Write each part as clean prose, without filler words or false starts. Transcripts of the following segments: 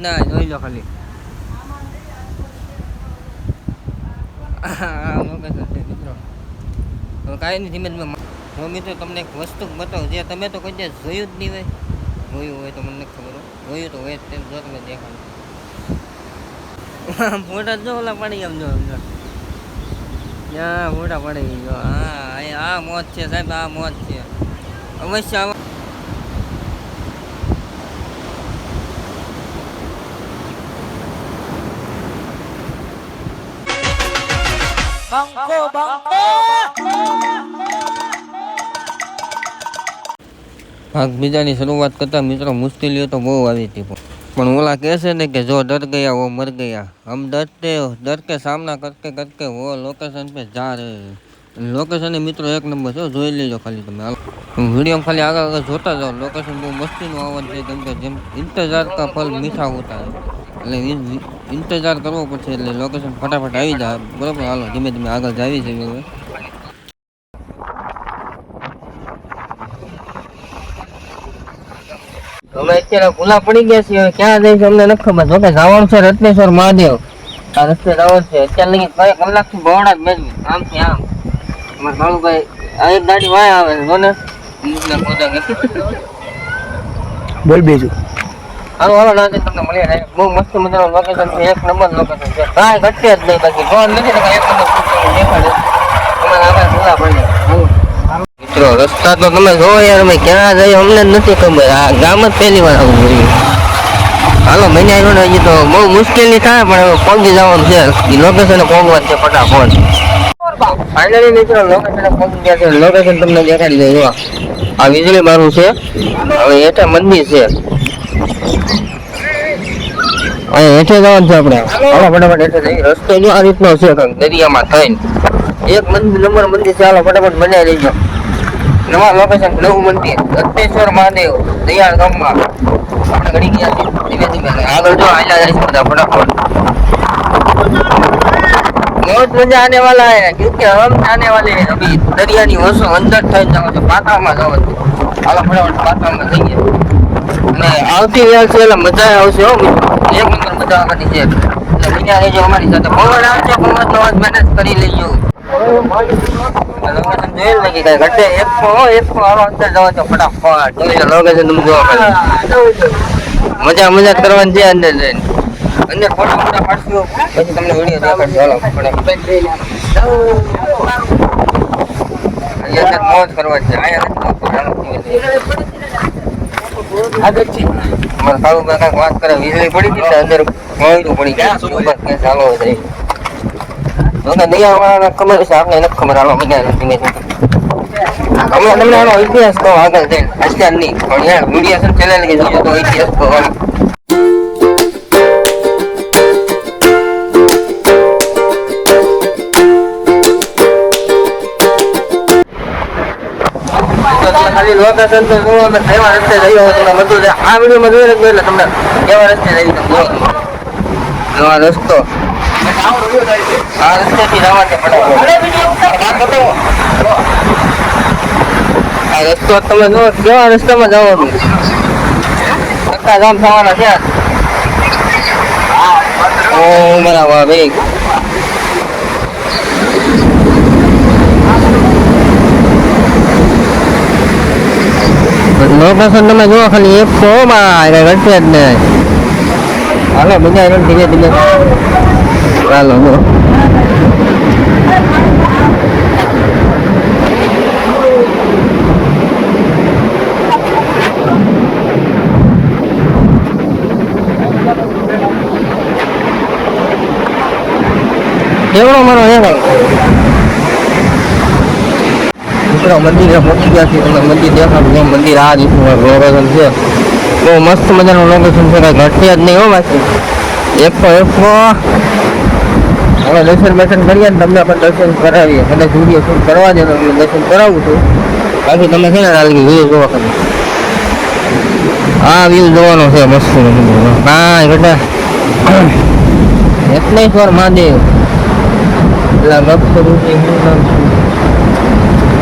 ના જોઈ લો ખાલી મિત્રો તો કાંઈ નહીં ધીમે ધીમે જો મિત્રો તમને એક વસ્તુ બતાવું જે તમે તો કોઈ દિવસ જોયું જ નહીં હોય જોયું હોય તો મને નથી ખબર જોયું તો હોય જ તેમ જો તમે દેખાડો ફોટા જો ઓલા પડી એમ જો ત્યાં ફોટા પડી જો હા આ મોજ છે સાહેબ આ મોજ છે અવશ્ય ભાગ બીજાની શરૂઆત કરતા મિત્રો મુશ્કેલીઓ તો બહુ આવી હતી પણ ઓલા કહે છે ને કે જો ડર ગયા વો મર ગયા હમ ડર કે સામના કરકે વો લોકેશન पे जा रहे લોકેશન મિત્રો એક નંબર છે જોઈ લેજો ખાલી તમે વિડીયો ખાલી આગળ જોતા જાઓ લોકેશન બહુ મસ્તીનું આવવાનું છે કેમ કે જેમ ઇંતજાર કા ફલ મીઠા હોતા એટલે ઇંતજાર કરવો પડશે એટલે લોકેશન ફટાફટ આવી જાય બરોબર હાલો ધીમે ધીમે આગળ જાવી છે હવે અમે અત્યારે ભૂલા પડી ગયા છીએ ક્યાં જઈશું અમને નથી ખબર જો કે જવાનું છે રત્નેશ્વર મહાદેવ આ રસ્તે જવાનું છે અત્યારે લગી કલાકથી બહોળા જ મેળવી આમથી આમ અમારા કાળુભાઈ આ એક ગાડી વાય આવે છે જોને બોલ બીજું હાલો હાલો ના તમને મળી જાય બહુ મસ્ત મજાનું લોકેશન છે એક નંબર લોકેશન છે કાંઈ ઘટે જ નહીં બાકી જોવા નથી ને એક નંબર દેખાડે તમારે આગળ ભૂલા પડી મિત્રો રસ્તા તો તમે જોવો યાર અમે ક્યાં જઈએ અમને જ નથી ખબર આ ગામ જ પહેલી વાર આવું જોયું હાલો મહિને આવ્યો ને હજી તો બહુ મુશ્કેલી થાય પણ હવે પહોંચી જવાનું છે એ લોકેશને પહોંચવાનું છે ફટાફટ ફાઇનલી મિત્રો લોકેશને પહોંચી ગયા છે લોકેશન તમને દેખાડી દે જો આ વીજળી મારું છે હવે હેઠે મંદિર છે અહીં હેઠે જવાનું છે આપણે હાલો ફટાફટ હેઠે જઈ રસ્તો જો આ રીતનો છે દરિયામાં થઈને એક નંબર મંદિર છે હાલો ફટાફટ બનાવી લેજો નવા લોકેશન નવું મંદિર રત્નેશ્વર મહાદેવ દયાળ ગામમાં આપણે ઘડી ગયા છે ધીમે ધીમે આગળ જો આયલા જાય છે બધા ફટાફટ बहुत मजा आने वाला है क्योंकि हम जाने वाले हैं अभी दरियानी वसो अंदर થઈને જાવ તો પાતામાં જાવ હાલો ફટાફટ પાતામાં જઈએ અને આવતી વેળ છે એટલે મજા આવશે હો એક નંબર મજા આવવાની છે એટલે મજા રહેજો અમારી સાથે પવન આવશે પવનનો અવાજ મેનેજ કરી લેજો લોકેશન જોઈ લગી કઈ ઘટે એક હાલો અંદર જાવ તો ફટાફટ જોઈ લોકેશન તમે જોવા મજા કરવાની છે અંદર જઈને અંદર ફોટો પાડશું પછી તમને વિડીયો દેખાડશું હાલો ફટાફટ અહીંયા મોજ કરવા છે આગળ છે અમારા કાળુભાઈ કાંઈક વાત કરે વીજળી પડી ગઈ અંદર મોડું પડી ગયું ઉપર કે ચાલો જાય તો દયા વાળાને ખબર છે આપણે નથી ખબર હાલો બધા નથી અમે તમને આનો ઇતિહાસ કહો આગળ જઈને અત્યાર નહીં પણ યાર વિડીયો છે ચેનલ કે જોજો તો ઇતિહાસ કહો ખાલી લોકેશન તો જોવો અમે કેવા રસ્તે જઈએ તમને બધું આ વિડીયોમાં જોઈ લખજો એટલે તમને કેવા રસ્તે જઈએ તમે જો આ રસ્તો આ રસ્તેથી જવા છે આ રસ્તો તમે જો કેવા રસ્તામાં જવાનું ધક્કા જામ થવાના છે ઓ બરાબર ભાઈ લોકેશન તમે જો ખાલી એક તો માં ઘટે જ નહીં હાલો બધા ધીમે ધીમે ચાલો જો કેવડો મારો હે ભાઈ મંદિર પહોંચી ગયા છે તમને મંદિર દેખાડું મંદિર આ રીતનું લોકેશન છે બહુ મસ્ત મજાનું લોકેશન છે કઈ ઘટે જ નહીં હો બાકી એક હવે દર્શન કરીએ ને તમને પણ દર્શન કરાવીએ કદાચ વિડીયો શૂટ કરવા દે તો દર્શન કરાવું છું બાકી તમે છે ને હાલકી વ્યૂ જોવા ખાલી આ વ્યૂ જોવાનો છે મસ્ત કાંઈ ઘટે રત્નેશ્વર મહાદેવ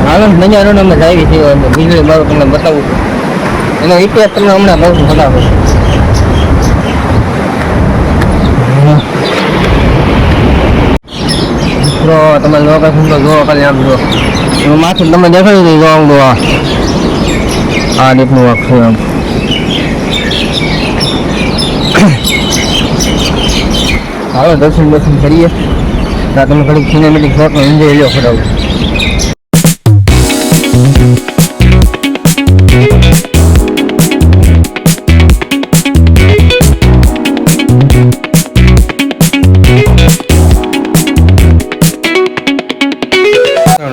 હાલો નજારો અમે આવી છે વીજળી મારું તમને બતાવું એનો ઇતિહાસ તમને હમણાં બહુ ફટાફટ મિત્રો તમે લોકેશન તો જોવો ખાલી આમ જો એનું માથું તમે દેખાડી દઈ જો આમ આ રીતનું આખું આમ હાલો દર્શન કરીએ ત્યાં તમે ઘણી સિનેમેટિક શોટનો એન્જોય લ્યો ફટાવું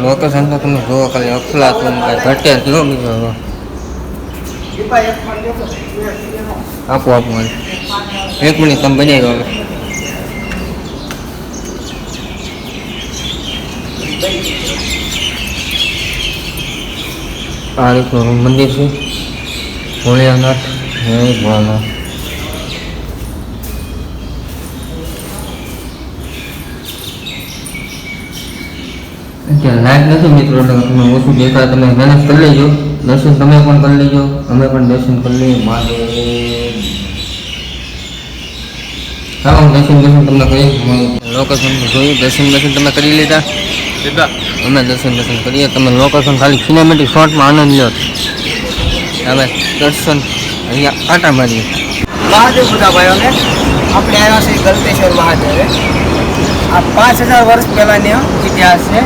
લોકેશન તો તમે જોવો ખાલી અફલાતુન ઘટે જો મિત્રો આપો એક મિનિટ તમે બનાવી દો આ રીતનું મંદિર છે ભોળિયાનાથ જય ભોળાનાથ અત્યારે લાઈટ નથી મિત્રો એટલે તમે ઓછું દેખાય તમે મહેનત કરી લેજો દર્શન તમે પણ કરી લેજો અમે પણ દર્શન કરી લઈએ માટે હા હું દર્શન તમને કહી લોકેશન જોયું દર્શન તમે કરી લીધા અમે દર્શન કરીએ તમે લોકેશન ખાલી સિનેમેટિક શોટમાં આનંદ લો અમે દર્શન અહીંયા આટા મારીએ મહાદેવ બધા ભાઈઓને આપણે આવ્યા છે ગલતેશ્વર મહાદેવે આ 5000 વર્ષ પહેલાંનો ઇતિહાસ છે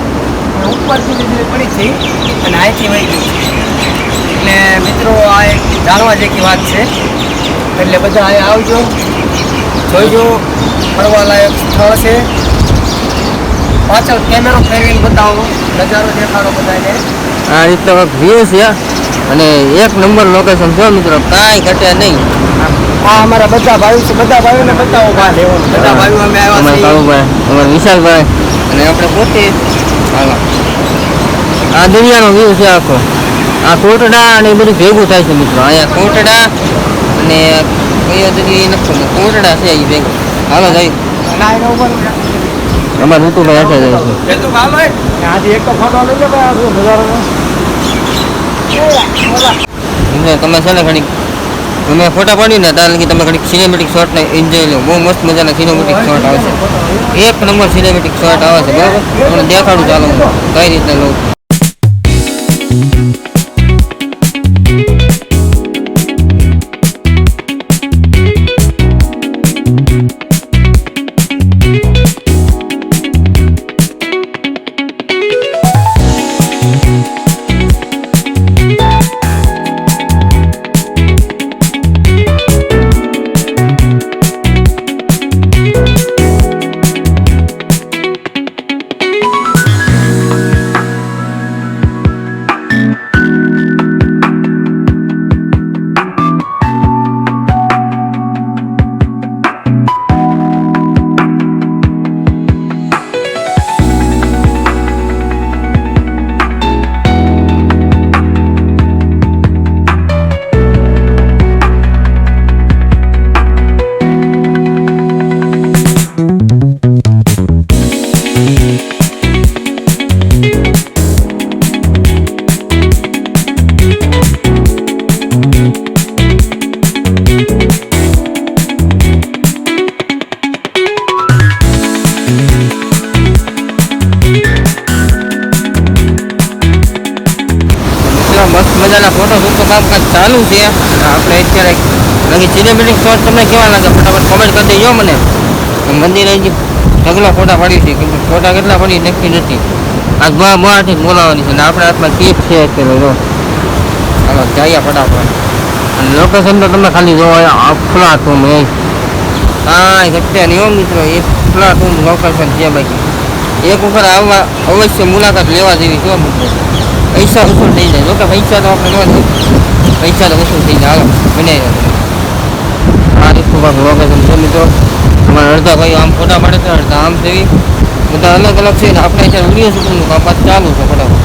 ઉપરથી વીજળી પડી હતી અને અહીંથી વહી ગઈ એટલે મિત્રો આ એક જાણવા જેવી વાત છે એટલે બધા અહીં આવજો જોઈજો ફરવાલાયક સ્થળ છે પાછળ કેમેરો ફેરવીને બતાવો નજારો દેખાડો બધાને આ રીતનો વ્યૂ છે અને એક નંબર લોકેશન છે મિત્રો કાંઈ ઘટે નહીં આ અમારા બધા ભાઈઓ છે બધા ભાઈઓને બતાવો બહાર લેવાનું બધા ભાઈઓ અમે આવ્યા છીએ કાળુભાઈ અમારા વિશાલભાઈ અને આપણે પોતે આ દુનિયાનો વ્યૂ છે આખો આ કોટડા અને એ બધું ભેગું થાય છે મિત્રો અહીંયા કોટડા અને કઈ જગ્યાએ નથી કોટડા છે એ ભેગું હાલો જાય અમારે ઋતુભાઈ હાથે જાય છે આજે એક તો ફોટો લઈ લો ભાઈ નજારો તમે છે ને ઘણી તમે ફોટા પાડી ને ત્યારે તમે ઘણી સિનેમેટિક શોટને એન્જોય લો બહુ મસ્ત મજાના સિનેમેટિક શોટ આવે છે એક નંબર સિનેમેટિક શોટ આવે છે બરાબર તમને દેખાડું ચાલો કઈ રીતના લો મજાના ફોટો શૂટ તો કામકાજ ચાલુ છે આપણે અત્યારે બાકી સિનેમેટિક શોટ તમને કેવા લાગે ફટાફટ કોમેન્ટ કરી દેજો મને મંદિરે ઢગલા ફોટા પાડી છે કેમ ફોટા કેટલા પડી નક્કી નથી આજ બહારથી બોલાવવાની છે ને આપણે હાથમાં કેક છે અત્યારે ચાલો જઈએ ફટાફટ અને લોકેશન તો તમે ખાલી જોવા ફ્લાટ રૂમ એ કાંઈ ઘટે નહીં હો મિત્રો એક ફ્લાટ રૂમ લોકેશન છે બાકી એક વખત આવવા અવશ્ય મુલાકાત લેવા જેવી છો મિત્રો પૈસા વસૂલ થઈ જાય જોકે પૈસા તો આપણે પૈસા તો વસૂલ થઈ જાય હાલો બનાવી આ રીતનું કાંક લોકેશન છે મિત્રો અમારા અડધા ભાઈ આમ ફોટા પાડે છે અડધા આમ જેવી બધા અલગ અલગ છે ને આપણે અત્યારે વિડીયો શૂટિંગનું કામકાજ ચાલુ છે ફટાફટ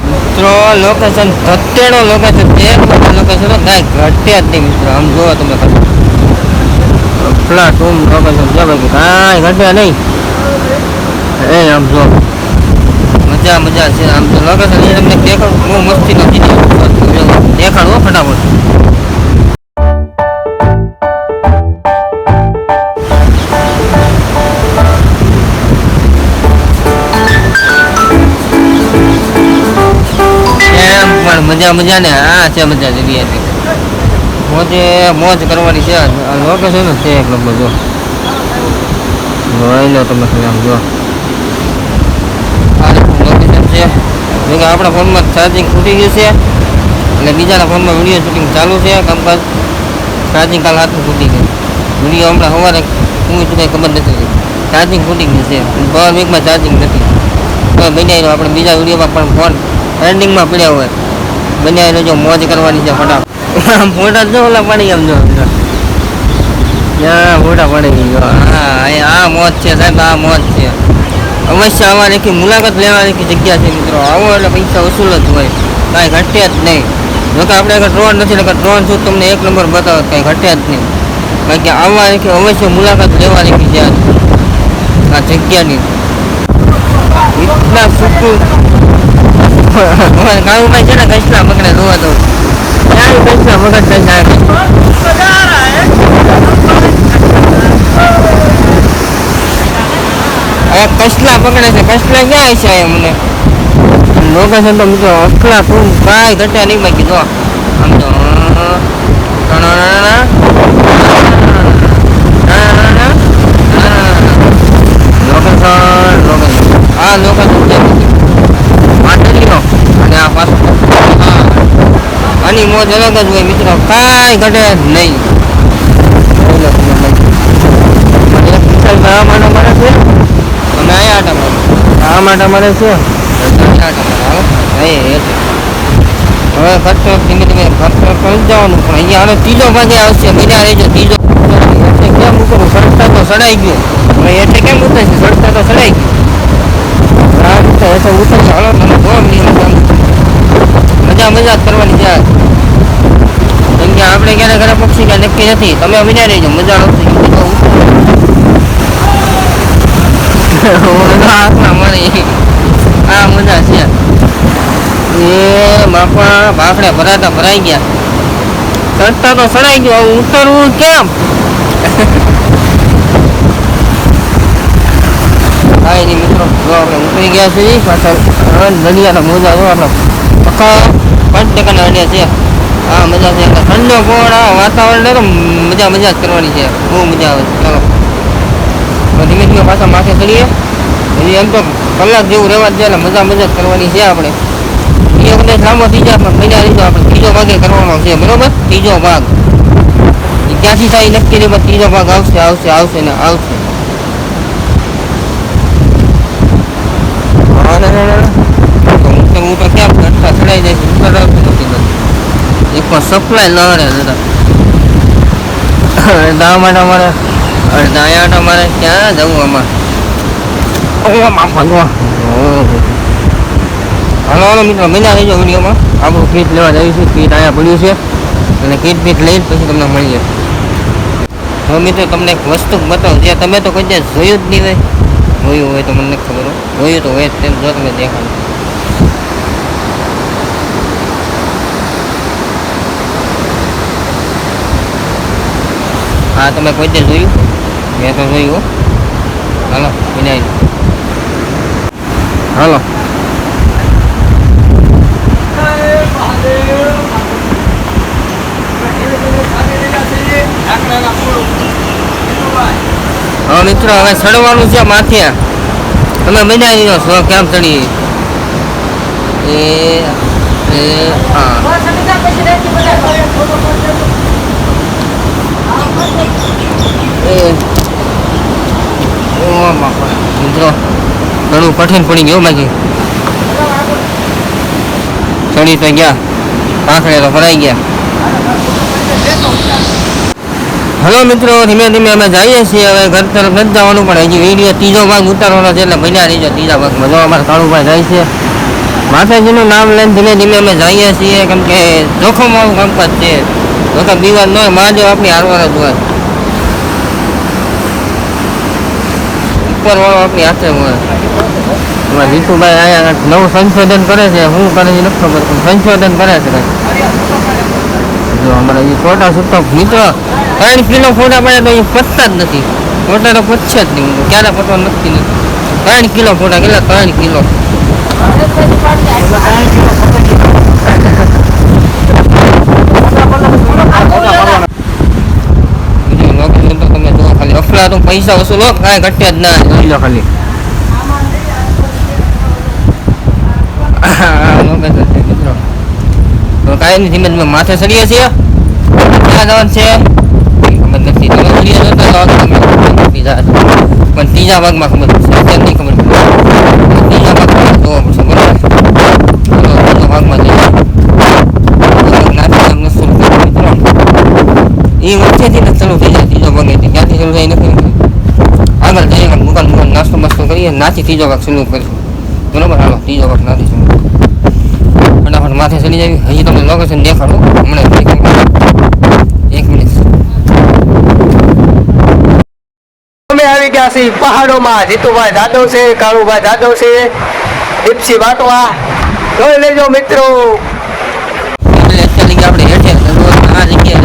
મિત્રો લોકેશન સત્તેનો લોકેશન છે લોકેશન કાંઈ ઘટે જ નહીં મિત્રો આમ જોવો તમે ફ્લાટ રૂમ લોકેશન છે બાકી કાંઈ ઘટે નહીં એ આમ જો મજા છે આમ તો લોકેશન એ તમને દેખાડું બહુ મસ્તી નથી દેખાડો ફટાફટ મજા મજા ને આ છે મજા જગ્યાએ મોજ કરવાની છે. લોકેશન જ છે એક નંબર. જો જોઈ લો તમે ખાલી આમ જો આ લોકેશન છે. જો કે આપણા ફોનમાં ચાર્જિંગ ખૂટી ગયું છે એટલે બીજાના ફોનમાં વિડીયો શૂટિંગ ચાલુ છે. કામકાજ ચાર્જિંગ કાલ હાથમાં ખૂટી ગયું. વિડીયો હમણાં સવારે હું શું કંઈ ખબર નથી. ચાર્જિંગ ખૂટી ગયું છે. પાવર બેંકમાં ચાર્જિંગ નથી. તો બન્યા આપણે બીજા વિડીયોમાં પણ ફોન ટ્રેન્ડિંગમાં પડ્યા હોય બન્યા જો મોજ કરવાની છે. ફટાફટ ફોટા જો ઓલા પાડી એમ જો ત્યાં ફોટા પડી ગયો. આ મોજ છે સાહેબ, આ મોજ છે. અવશ્ય આવવાની કે મુલાકાત લેવાની કે જગ્યા છે મિત્રો. આવો એટલે પૈસા વસૂલ જ હોય, કાંઈ ઘટે જ નહીં. જોકે આપણે આગળ ડ્રોન નથી એટલે ડ્રોન શું તમને એક નંબર બતાવો કાંઈ ઘટે જ નહીં. બાકી આવવાની કે અવશ્ય મુલાકાત લેવાની કે જ્યાં આ જગ્યાની એટલા સુકૂન કાળુભાઈ છે ને કચલા પકડે જોવા દઉં ક્યાં કચલા મગજ થઈ જાય. કસલા પકડે છે. કસલા ક્યાં છે મને લોકેશન તો મિત્રો અસલા તું કાંઈ ઘટ્યા નહીં બાકી જો આમ તો આ લોકેશન છે માટલીનો અને આ પાછો આની મોજ અલગ જ હોય મિત્રો, કાંઈ ઘટે નહીં. અમે આયા આટા મારે છે હવે ખર્ચો ધીમે ધીમે ખર્ચો કરી જવાનું. પણ અહીંયા હવે ત્રીજો ભાગે આવશે. મજા રહેજો. ત્રીજો કેમ ઉતરું? સડતા તો સડાઈ ગયું. હવે એટલે કેમ ઉતરે છે? સડતા તો સડાઈ ગયું. આ રીતે એટલે ઉતરશે. હાલો તમે બહુ મજા જ કરવાની છે. કેમ કે આપણે ક્યારે ઘરે પક્ષી ક્યાં નક્કી નથી. તમે મજા રહેજો. મજા આવશે. હાથમાં મળી આ મજા છે. એ બાપા ભાખડે ભરાઈ ગયા. ચડતા તો સડાઈ ગયો. ઉતરવું કેમ? કાંઈ નહીં મિત્રો, જો આપણે ઉતરી ગયા છીએ પાછળ દરિયાના મોજા જો આપણે આખા 5% અડ્યા છે. હા મજા છે. ઠંડો પવન વાતાવરણ તો મજા જ કરવાની છે. બહુ મજા આવે છે. ચાલો ધીમે ધીમે પાછા માથે ચડીએ. હજી એમ તો કલાક જેવું રહેવા જ જાય એટલે મજા જ કરવાની છે. આપણે એ વખતે લાંબો ત્રીજા મહિના લીધો આપણે ત્રીજો ભાગે કરવાનો છે. બરોબર, ત્રીજો ભાગ ક્યાંથી થાય નક્કી નહીં, પણ ત્રીજો ભાગ આવશે ને આવશે. હું તો ક્યાં ઘટતા ચડાઈ જાય એક પણ સપ્લાય ન રહે દાદા માટે અમારે દાયા મારે ક્યાં જવું આમાં હાલો મિત્રો મહિના રહીજો વિડીયોમાં. આપણું કીટ લેવા જઈએ છીએ. કીટ અહીંયા પડ્યું છે અને કીટ લઈને પછી તમને મળીએ. હવે મિત્રો તમને એક વસ્તુ બતાવું જે તમે તો કોઈ દિવસ જોયું જ નહીં હોય. જોયું હોય તો મને નથી ખબર હોય. જોયું તો હોય તેમ જો તમે દેખાડો. હા તમે કોઈ દિવસ જોયું? મેં તો જોયું. હાલો વિનાય હાલો હા મિત્રો હવે ચડવાનું છે માથે. તમે બનાવી લો છો કેમ ચડી હા મિત્રો ઘણું કઠિન પડી ગયું. બાકી ચડી તો ગયા, આંખડે તો ભરાઈ ગયા. હલો મિત્રો ધીમે ધીમે અમે જઈએ છીએ. હવે ઘર તરફ નથી જવાનું પણ હજી વિડીયો ત્રીજો ભાગ ઉતારવાનો છે એટલે બન્યા રહીજો ત્રીજા ભાગમાં. જો અમારા કાળુભાઈ જાય છે માતાજીનું નામ લઈને ધીમે ધીમે અમે જઈએ છીએ. કેમ કે જોખમવાળું કામકાજ છે. જોકે બીવાર ન હોય, મહાદેવ આપણી હારવાર જ હોય. ઉપરવાળો આપણી હાથે હોય. એમાં જીતુભાઈ અહીંયા નવું સંશોધન કરે છે. શું કરે છે નથી ખબર પણ સંશોધન કરે છે કંઈક. જો અમારા એ ફોટા છૂટો મિત્રો 3 કિલો ફોટા પડે તો એ પતતા જ નથી. ફોટા તો પતશે જ નહીં. ક્યારે પતવા નક્કી નથી. 3 કિલો ફોટા કેટલા? 3 કિલો પેલા તું પૈસા વસૂલો, કાંઈ ઘટે જ ના, જોઈ લો ખાલી. લોકેશન છે મિત્રો. તો કાંઈ નહીં, ધીમે ધીમે માથે ચડીએ છીએ. ક્યાં જવાનું છે ખબર નથી. તમે વિડીયો જોતા તો તમને બીજા પણ ત્રીજા ભાગમાં ખબર પડશે, અત્યારે નહીં ખબર પડે. ત્રીજા ભાગમાં જોવા પડશે, બરાબર. ત્રીજા ભાગમાં જઈએ. એ વચ્ચેથી ને ચાલુ થઈ જાય ત્રીજો ભાગ, ક્યાંથી ચાલુ થાય નથી. આગળ જઈએ દુકાન નાસ્તો મસ્તો કરીએ, નાથી ત્રીજો ભાગ શરૂ કરીશું, બરોબર. હાલો ત્રીજો ભાગ નાથી શરૂ ફટાફટ માથે ચડી જાય. હજી તમને લોકેશન દેખાડું હમણાં, 1 મિનિટ. અમે આવી ગયા છીએ પહાડોમાં. જીતુભાઈ જાદવ છે, કાળુભાઈ જાદવ છે, દીપસી વાટવા. જોઈ લેજો મિત્રો. એટલે અત્યારે આપણે હેઠે આ જગ્યાએ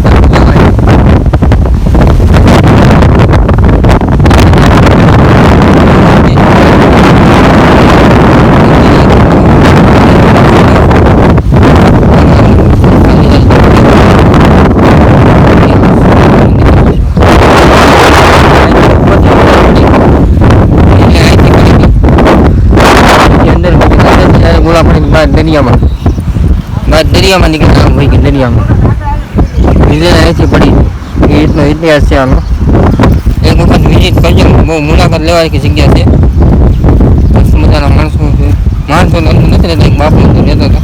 દરિયામાં નીકળી હોય કે દરિયામાં અહીંથી પડી એ રીતનો ઇતિહાસ છે આનો. એક વખત વિઝિટ કરજો, બહુ મુલાકાત લેવાય કે જગ્યા છે. મસ્ત મજાના માણસો છે. માણસો અંદર નથી રહેતા, એક બાપુ અંદર રહેતો હતો.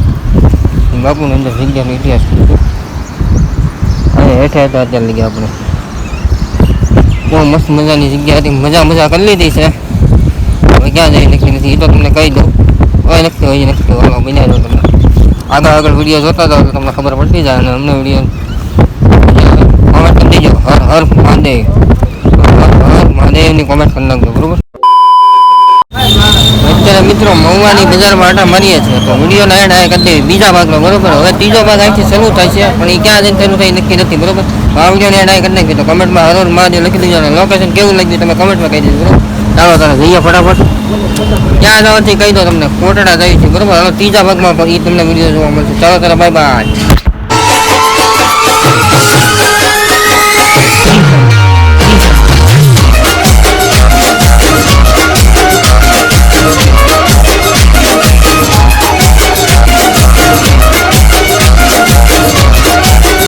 બાપુની અંદર જગ્યાનો ઇતિહાસ અને હેઠે હતા અત્યારે લઈ ગયા આપણે. બહુ મસ્ત મજાની જગ્યા હતી, મજા કરી લીધી છે. હવે ક્યાં જાય નક્કી નથી, એ તો તમને કહી દઉં. હવે નક્કી હોય નક્કી હોય બનાવી દો તમને. આગળ વિડીયો જોતા જાઓ તો તમને ખબર પડતી જાય. અને અમને વિડીયો કોમેન્ટ કરી દેજો, હર હર મહાદેવ, હર મહાદેવની કોમેન્ટ કરી નાખજો, બરોબર. અત્યારે મિત્રો મહુવાની બજારમાં આટા મારીએ છીએ, તો વિડીયોના એડ આ કરી દેવી બીજા ભાગનો, બરોબર. હવે ત્રીજો ભાગ અહીંથી શરૂ થાય છે, પણ એ ક્યાં જઈને શરૂ થાય નક્કી નથી, બરોબર. આ વિડીયોને એડ આ કરી નાખી તો કમેન્ટમાં હર હર મહાદેવ લખી દેજો. અને લોકેશન કેવું લાગ્યું તમે કમેન્ટમાં કહી દેજો, બરોબર. ચાલો તારે જઈએ ફટાફટ. ક્યાં જવાથી કહી દો તમને, કોટડા જાય છે, બરોબર. હવે ત્રીજા ભાગમાં પણ એ તમને વિડીયો જોવા મળશે. ચાલો તારે બાય બાય.